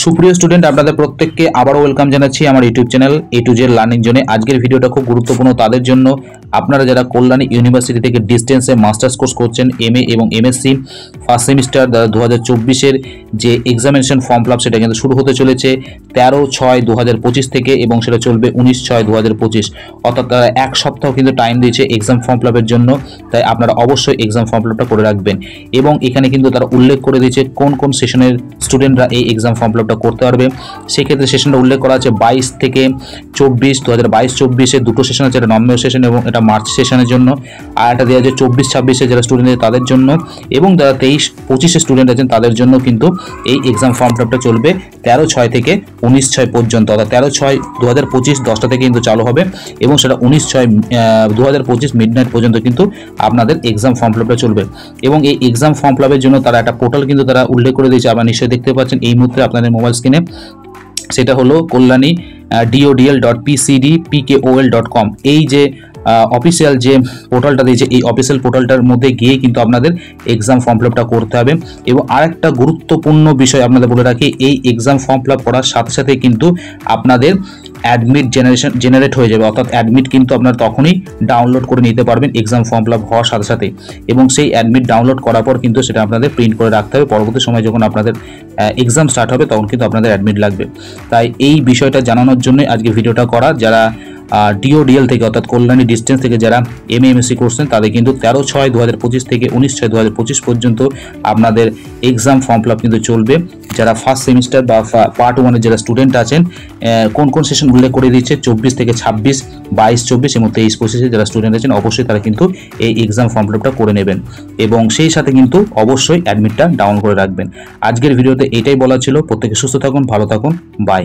সুপ্রিয় স্টুডেন্ট, আপনাদের প্রত্যেককে আবারও ওয়েলকাম জানাচ্ছি আমার YouTube channel A to Z learning জোনে। আজকের ভিডিওটা খুব গুরুত্বপূর্ণ তাদের জন্য, আপনারা যারা কল্যাণী ইউনিভার্সিটি থেকে ডিস্টেন্সে মাস্টার্স কোর্স করছেন এমএ এবং এমএসসি ফার্স্ট সেমিস্টার 2024-এর যে এক্সামিনেশন ফর্ম ফিল আপ সেটা কিন্তু শুরু হতে চলেছে 13/6/2025 থেকে এবং সেটা চলবে 19/6/2025। অর্থাৎ তারা এক সপ্তাহ কিন্তু টাইম দিয়েছে এক্সাম ফর্ম ফিল আপের জন্য। তাই আপনারা অবশ্যই এক্সাম ফর্ম ফিল আপটা করে রাখবেন। এবং এখানে কিন্তু তারা উল্লেখ করে দিয়েছে কোন কোন সেশনের স্টুডেন্টরা এই এক্সাম ফর্ম ফিল আপটা করতে পারবে। সেক্ষেত্রে সেশনটা উল্লেখ করা আছে 22 থেকে 24, 2022-24-এ দুটো সেশন আছে, এটা নভেম্বর সেশন এবং এটা মার্চ সেশনের জন্য। আর একটা দেওয়া আছে 24-26-এ যারা স্টুডেন্ট আছে তাদের জন্য, এবং যারা 23-25-এ স্টুডেন্ট আছেন তাদের জন্য কিন্তু এই এক্সাম ফর্ম ফিল আপটা চলবে 13/6 থেকে 19/6 পর্যন্ত। অর্থাৎ 13/6/2025 10টা থেকে কিন্তু চালু হবে এবং সেটা 19/6/2025 মিডনাইট পর্যন্ত কিন্তু আপনাদের এক্সাম ফর্ম ফিল আপটা চলবে। এবং এই এক্সাম ফর্ম ফিল আপের জন্য তারা একটা পোর্টাল কিন্তু তারা উল্লেখ করে দিয়েছে, আপনারা নিশ্চয়ই দেখতে পাচ্ছেন এই মুহূর্তে আপনাদের মোবাইল স্ক্রিনে। সেটা হলো কল্যাণী DODL.PCDPKOL.com। এই যে অফিসিয়াল যে পোর্টালটা দিয়েছে, এই অফিসিয়াল পোর্টালটার মধ্যে গিয়ে কিন্তু আপনাদের এক্সাম ফর্ম ফিল আপটা করতে হবে। এবং আরেকটা গুরুত্বপূর্ণ বিষয় আপনাদের বলে রাখি, এই এক্সাম ফর্ম ফিল আপ করার সাথে সাথে কিন্তু আপনাদের অ্যাডমিট জেনারেট হয়ে যাবে। অর্থাৎ অ্যাডমিট কিন্তু আপনারা তখনই ডাউনলোড করে নিতে পারবেন এক্সাম ফর্ম ফিল আপ হওয়ার সাথে সাথে। এবং সেই অ্যাডমিট ডাউনলোড করার পর কিন্তু সেটা আপনাদের প্রিন্ট করে রাখতে হবে। পরবর্তী সময় যখন আপনাদের এক্সাম স্টার্ট হবে তখন কিন্তু আপনাদের অ্যাডমিট লাগবে। তাই এই বিষয়টা জানানোর জন্যই আজকে ভিডিওটা করা। যারা DODL থেকে অর্থাৎ কল্যাণী ডিস্টেন্স থেকে যারা MA/MSc করছেন তাদের কিন্তু 13/6/2025 থেকে 19/6/2025 পর্যন্ত আপনাদের এক্সাম ফর্ম ফিল আপ কিন্তু চলবে। যারা ফার্স্ট সেমিস্টার বা পার্ট 1-এর যারা স্টুডেন্ট আছেন, কোন কোন সেশন উল্লেখ করে দিচ্ছে 24 থেকে 26, 22-24 এবং 23-25-এ যারা স্টুডেন্ট আছেন অবশ্যই তারা কিন্তু এই এক্সাম ফর্ম ফিল আপটা করে নেবেন এবং সেই সাথে কিন্তু অবশ্যই অ্যাডমিটটা ডাউন করে রাখবেন। আজকের ভিডিওতে এটাই বলা ছিল। প্রত্যেকে সুস্থ থাকুন, ভালো থাকুন, বাই।